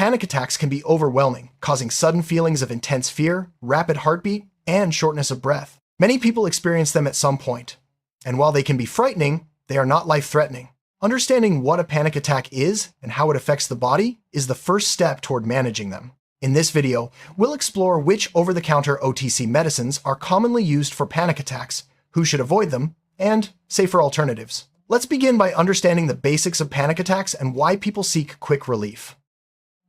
Panic attacks can be overwhelming, causing sudden feelings of intense fear, rapid heartbeat, and shortness of breath. Many people experience them at some point, and while they can be frightening, they are not life-threatening. Understanding what a panic attack is and how it affects the body is the first step toward managing them. In this video, we'll explore which over-the-counter OTC medicines are commonly used for panic attacks, who should avoid them, and safer alternatives. Let's begin by understanding the basics of panic attacks and why people seek quick relief.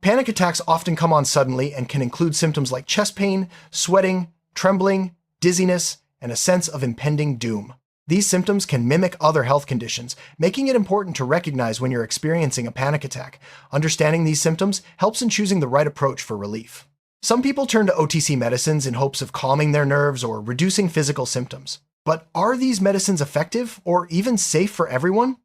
Panic attacks often come on suddenly and can include symptoms like chest pain, sweating, trembling, dizziness, and a sense of impending doom. These symptoms can mimic other health conditions, making it important to recognize when you're experiencing a panic attack. Understanding these symptoms helps in choosing the right approach for relief. Some people turn to OTC medicines in hopes of calming their nerves or reducing physical symptoms. But are these medicines effective or even safe for everyone?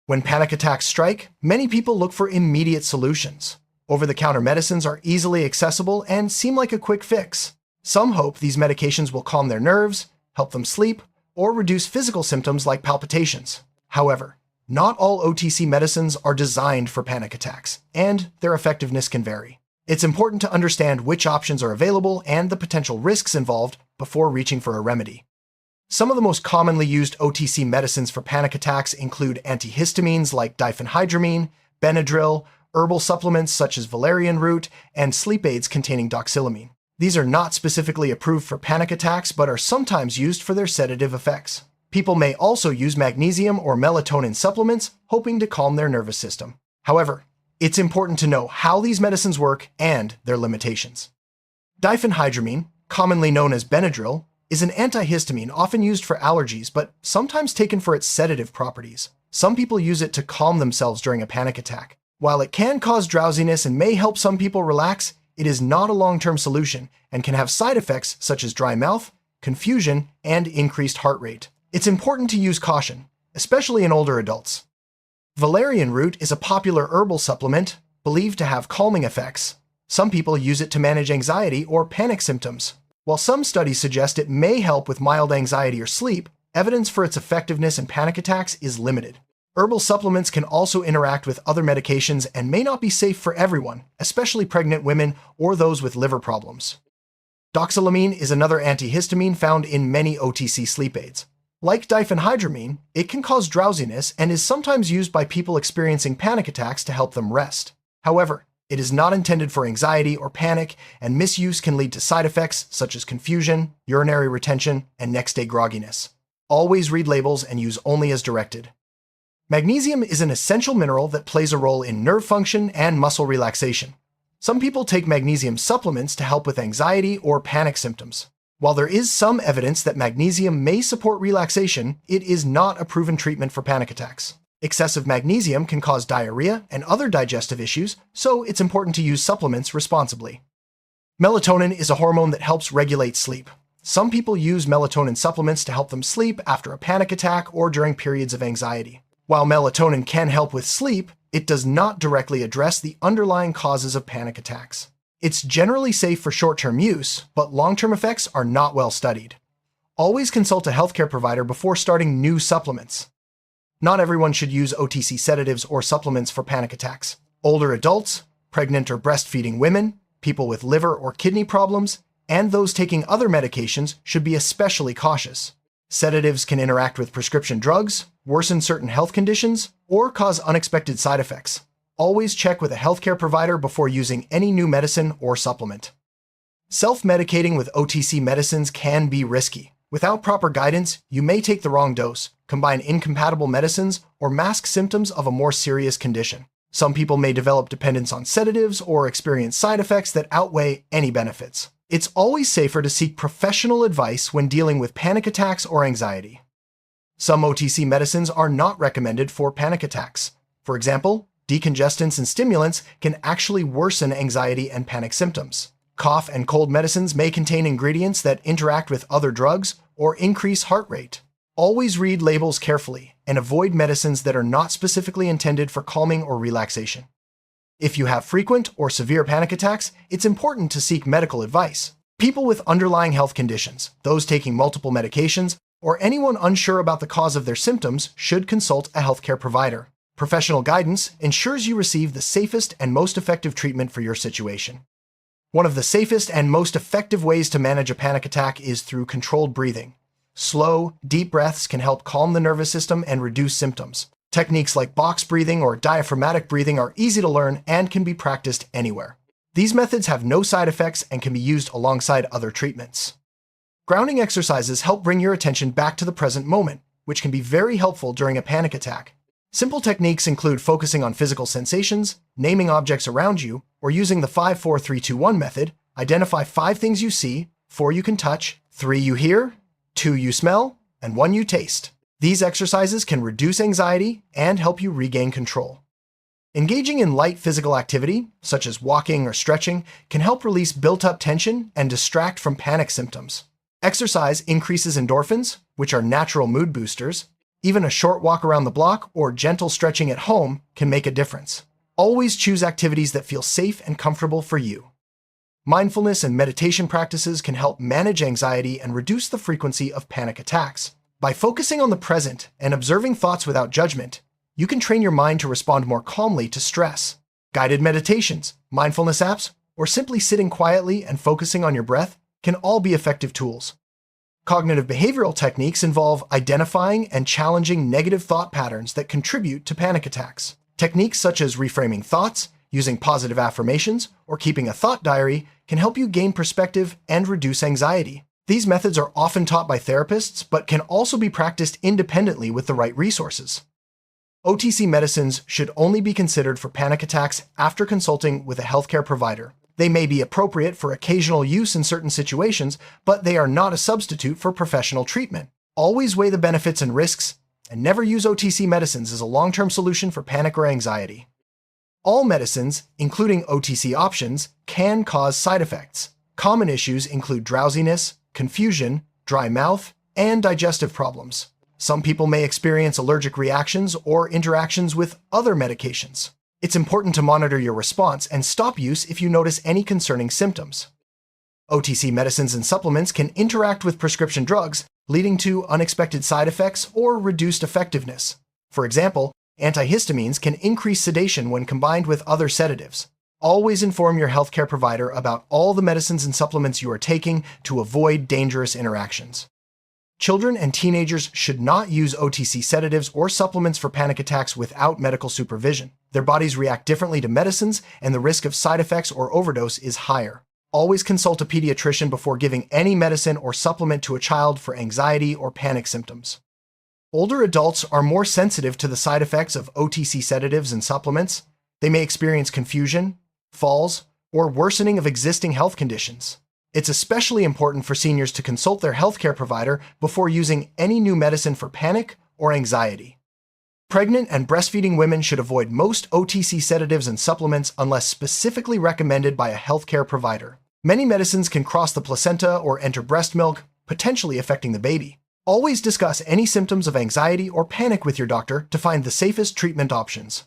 When panic attacks strike, many people look for immediate solutions. Over-the-counter medicines are easily accessible and seem like a quick fix. Some hope these medications will calm their nerves, help them sleep, or reduce physical symptoms like palpitations. However, not all OTC medicines are designed for panic attacks, and their effectiveness can vary. It's important to understand which options are available and the potential risks involved before reaching for a remedy. Some of the most commonly used OTC medicines for panic attacks include antihistamines like diphenhydramine, Benadryl, herbal supplements such as valerian root, and sleep aids containing doxylamine. These are not specifically approved for panic attacks, but are sometimes used for their sedative effects. People may also use magnesium or melatonin supplements, hoping to calm their nervous system. However, it's important to know how these medicines work and their limitations. Diphenhydramine, commonly known as Benadryl, is an antihistamine often used for allergies, but sometimes taken for its sedative properties. Some people use it to calm themselves during a panic attack. While it can cause drowsiness and may help some people relax, it is not a long-term solution and can have side effects such as dry mouth, confusion, and increased heart rate. It's important to use caution, especially in older adults. Valerian root is a popular herbal supplement believed to have calming effects. Some people use it to manage anxiety or panic symptoms. While some studies suggest it may help with mild anxiety or sleep, evidence for its effectiveness in panic attacks is limited. Herbal supplements can also interact with other medications and may not be safe for everyone, especially pregnant women or those with liver problems. Doxylamine is another antihistamine found in many OTC sleep aids. Like diphenhydramine, it can cause drowsiness and is sometimes used by people experiencing panic attacks to help them rest. However, it is not intended for anxiety or panic, and misuse can lead to side effects such as confusion, urinary retention, and next-day grogginess. Always read labels and use only as directed. Magnesium is an essential mineral that plays a role in nerve function and muscle relaxation. Some people take magnesium supplements to help with anxiety or panic symptoms. While there is some evidence that magnesium may support relaxation, it is not a proven treatment for panic attacks. Excessive magnesium can cause diarrhea and other digestive issues, so it's important to use supplements responsibly. Melatonin is a hormone that helps regulate sleep. Some people use melatonin supplements to help them sleep after a panic attack or during periods of anxiety. While melatonin can help with sleep, it does not directly address the underlying causes of panic attacks. It's generally safe for short-term use, but long-term effects are not well studied. Always consult a healthcare provider before starting new supplements. Not everyone should use OTC sedatives or supplements for panic attacks. Older adults, pregnant or breastfeeding women, people with liver or kidney problems, and those taking other medications should be especially cautious. Sedatives can interact with prescription drugs, worsen certain health conditions, or cause unexpected side effects. Always check with a healthcare provider before using any new medicine or supplement. Self-medicating with OTC medicines can be risky. Without proper guidance, you may take the wrong dose, combine incompatible medicines, or mask symptoms of a more serious condition. Some people may develop dependence on sedatives or experience side effects that outweigh any benefits. It's always safer to seek professional advice when dealing with panic attacks or anxiety. Some OTC medicines are not recommended for panic attacks. For example, decongestants and stimulants can actually worsen anxiety and panic symptoms. Cough and cold medicines may contain ingredients that interact with other drugs or increase heart rate. Always read labels carefully and avoid medicines that are not specifically intended for calming or relaxation. If you have frequent or severe panic attacks, it's important to seek medical advice. People with underlying health conditions, those taking multiple medications, or anyone unsure about the cause of their symptoms should consult a healthcare provider. Professional guidance ensures you receive the safest and most effective treatment for your situation. One of the safest and most effective ways to manage a panic attack is through controlled breathing. Slow, deep breaths can help calm the nervous system and reduce symptoms. Techniques like box breathing or diaphragmatic breathing are easy to learn and can be practiced anywhere. These methods have no side effects and can be used alongside other treatments. Grounding exercises help bring your attention back to the present moment, which can be very helpful during a panic attack. Simple techniques include focusing on physical sensations, naming objects around you, or using the 5-4-3-2-1 method. Identify 5 things you see, 4 you can touch, 3 you hear, 2 you smell, and 1 you taste. These exercises can reduce anxiety and help you regain control. Engaging in light physical activity, such as walking or stretching, can help release built-up tension and distract from panic symptoms. Exercise increases endorphins, which are natural mood boosters. Even a short walk around the block or gentle stretching at home can make a difference. Always choose activities that feel safe and comfortable for you. Mindfulness and meditation practices can help manage anxiety and reduce the frequency of panic attacks. By focusing on the present and observing thoughts without judgment, you can train your mind to respond more calmly to stress. Guided meditations, mindfulness apps, or simply sitting quietly and focusing on your breath can all be effective tools. Cognitive behavioral techniques involve identifying and challenging negative thought patterns that contribute to panic attacks. Techniques such as reframing thoughts, using positive affirmations, or keeping a thought diary can help you gain perspective and reduce anxiety. These methods are often taught by therapists, but can also be practiced independently with the right resources. OTC medicines should only be considered for panic attacks after consulting with a healthcare provider. They may be appropriate for occasional use in certain situations, but they are not a substitute for professional treatment. Always weigh the benefits and risks, and never use OTC medicines as a long-term solution for panic or anxiety. All medicines, including OTC options, can cause side effects. Common issues include drowsiness, confusion, dry mouth, and digestive problems. Some people may experience allergic reactions or interactions with other medications. It's important to monitor your response and stop use if you notice any concerning symptoms. OTC medicines and supplements can interact with prescription drugs, leading to unexpected side effects or reduced effectiveness. For example, antihistamines can increase sedation when combined with other sedatives. Always inform your healthcare provider about all the medicines and supplements you are taking to avoid dangerous interactions. Children and teenagers should not use OTC sedatives or supplements for panic attacks without medical supervision. Their bodies react differently to medicines, and the risk of side effects or overdose is higher. Always consult a pediatrician before giving any medicine or supplement to a child for anxiety or panic symptoms. Older adults are more sensitive to the side effects of OTC sedatives and supplements. They may experience confusion, falls, or worsening of existing health conditions. It's especially important for seniors to consult their healthcare provider before using any new medicine for panic or anxiety. Pregnant and breastfeeding women should avoid most OTC sedatives and supplements unless specifically recommended by a healthcare provider. Many medicines can cross the placenta or enter breast milk, potentially affecting the baby. Always discuss any symptoms of anxiety or panic with your doctor to find the safest treatment options.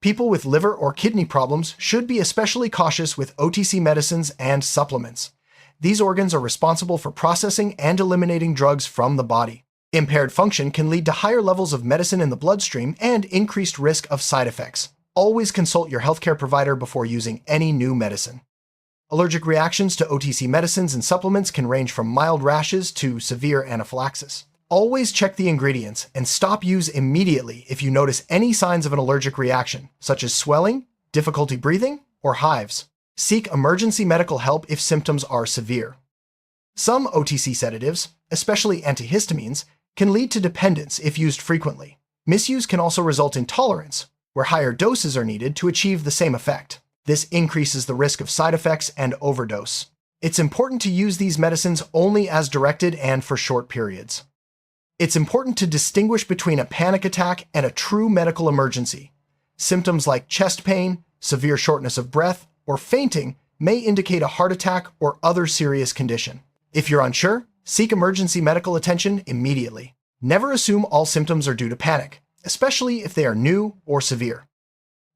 People with liver or kidney problems should be especially cautious with OTC medicines and supplements. These organs are responsible for processing and eliminating drugs from the body. Impaired function can lead to higher levels of medicine in the bloodstream and increased risk of side effects. Always consult your healthcare provider before using any new medicine. Allergic reactions to OTC medicines and supplements can range from mild rashes to severe anaphylaxis. Always check the ingredients and stop use immediately if you notice any signs of an allergic reaction, such as swelling, difficulty breathing, or hives. Seek emergency medical help if symptoms are severe. Some OTC sedatives, especially antihistamines, can lead to dependence if used frequently. Misuse can also result in tolerance, where higher doses are needed to achieve the same effect. This increases the risk of side effects and overdose. It's important to use these medicines only as directed and for short periods. It's important to distinguish between a panic attack and a true medical emergency. Symptoms like chest pain, severe shortness of breath, or fainting may indicate a heart attack or other serious condition. If you're unsure, seek emergency medical attention immediately. Never assume all symptoms are due to panic, especially if they are new or severe.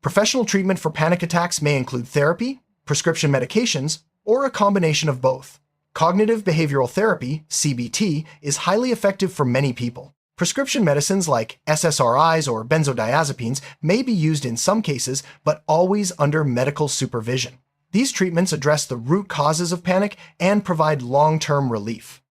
Professional treatment for panic attacks may include therapy, prescription medications, or a combination of both. Cognitive behavioral therapy, CBT, is highly effective for many people. Prescription medicines like SSRIs or benzodiazepines may be used in some cases, but always under medical supervision. These treatments address the root causes of panic and provide long-term relief.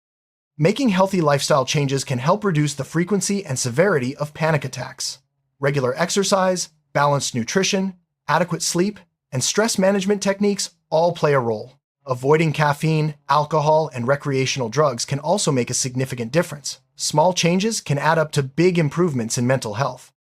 Making healthy lifestyle changes can help reduce the frequency and severity of panic attacks. Regular exercise, balanced nutrition, adequate sleep, and stress management techniques all play a role. Avoiding caffeine, alcohol, and recreational drugs can also make a significant difference. Small changes can add up to big improvements in mental health.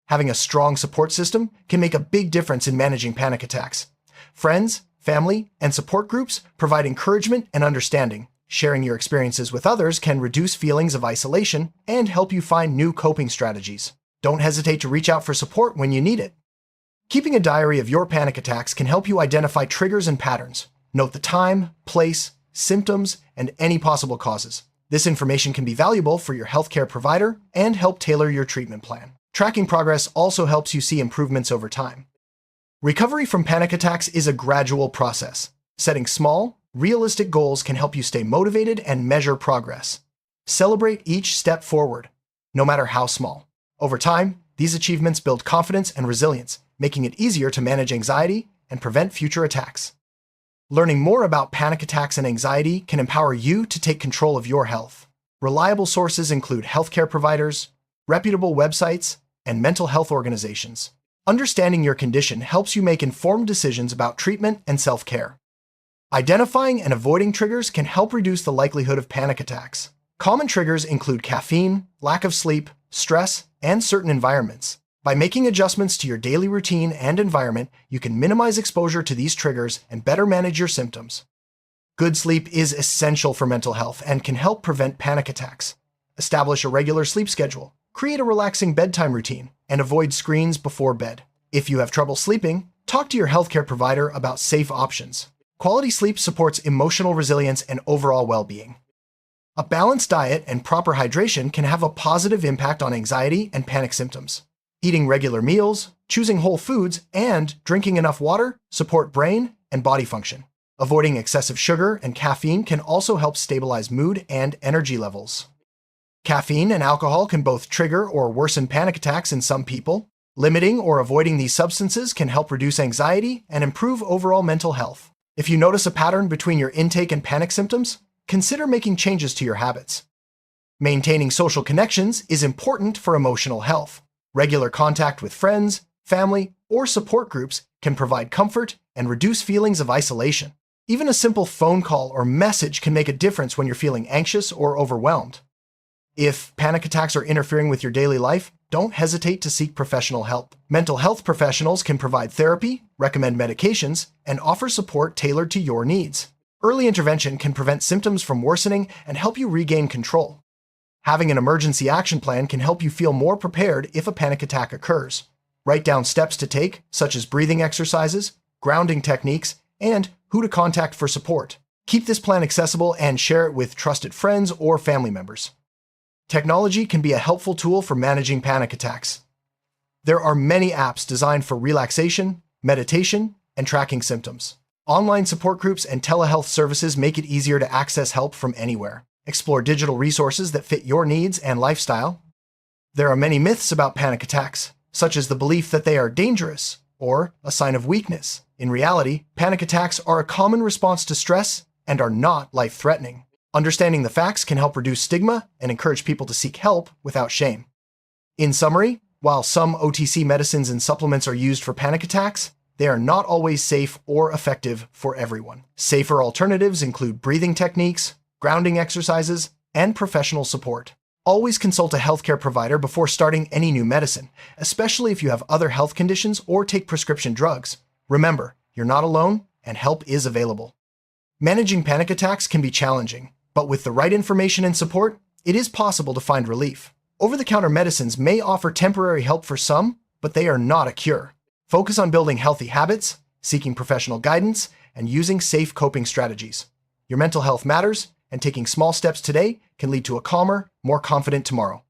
Having a strong support system can make a big difference in managing panic attacks. Friends, family, and support groups provide encouragement and understanding. Sharing your experiences with others can reduce feelings of isolation and help you find new coping strategies. Don't hesitate to reach out for support when you need it. Keeping a diary of your panic attacks can help you identify triggers and patterns. Note the time, place, symptoms, and any possible causes. This information can be valuable for your healthcare provider and help tailor your treatment plan. Tracking progress also helps you see improvements over time. Recovery from panic attacks is a gradual process. Setting small, realistic goals can help you stay motivated and measure progress. Celebrate each step forward, no matter how small. Over time, these achievements build confidence and resilience, making it easier to manage anxiety and prevent future attacks. Learning more about panic attacks and anxiety can empower you to take control of your health. Reliable sources include healthcare providers, reputable websites, and mental health organizations. Understanding your condition helps you make informed decisions about treatment and self-care. Identifying and avoiding triggers can help reduce the likelihood of panic attacks. Common triggers include caffeine, lack of sleep, stress, and certain environments. By making adjustments to your daily routine and environment, you can minimize exposure to these triggers and better manage your symptoms. Good sleep is essential for mental health and can help prevent panic attacks. Establish a regular sleep schedule, create a relaxing bedtime routine, and avoid screens before bed. If you have trouble sleeping, talk to your healthcare provider about safe options. Quality sleep supports emotional resilience and overall well-being. A balanced diet and proper hydration can have a positive impact on anxiety and panic symptoms. Eating regular meals, choosing whole foods, and drinking enough water support brain and body function. Avoiding excessive sugar and caffeine can also help stabilize mood and energy levels. Caffeine and alcohol can both trigger or worsen panic attacks in some people. Limiting or avoiding these substances can help reduce anxiety and improve overall mental health. If you notice a pattern between your intake and panic symptoms, consider making changes to your habits. Maintaining social connections is important for emotional health. Regular contact with friends, family, or support groups can provide comfort and reduce feelings of isolation. Even a simple phone call or message can make a difference when you're feeling anxious or overwhelmed. If panic attacks are interfering with your daily life, don't hesitate to seek professional help. Mental health professionals can provide therapy, recommend medications, and offer support tailored to your needs. Early intervention can prevent symptoms from worsening and help you regain control. Having an emergency action plan can help you feel more prepared if a panic attack occurs. Write down steps to take, such as breathing exercises, grounding techniques, and who to contact for support. Keep this plan accessible and share it with trusted friends or family members. Technology can be a helpful tool for managing panic attacks. There are many apps designed for relaxation, meditation, and tracking symptoms. Online support groups and telehealth services make it easier to access help from anywhere. Explore digital resources that fit your needs and lifestyle. There are many myths about panic attacks, such as the belief that they are dangerous or a sign of weakness. In reality, panic attacks are a common response to stress and are not life-threatening. Understanding the facts can help reduce stigma and encourage people to seek help without shame. In summary, while some OTC medicines and supplements are used for panic attacks, they are not always safe or effective for everyone. Safer alternatives include breathing techniques, grounding exercises, and professional support. Always consult a healthcare provider before starting any new medicine, especially if you have other health conditions or take prescription drugs. Remember, you're not alone and help is available. Managing panic attacks can be challenging, but with the right information and support, it is possible to find relief. Over-the-counter medicines may offer temporary help for some, but they are not a cure. Focus on building healthy habits, seeking professional guidance, and using safe coping strategies. Your mental health matters, and taking small steps today can lead to a calmer, more confident tomorrow.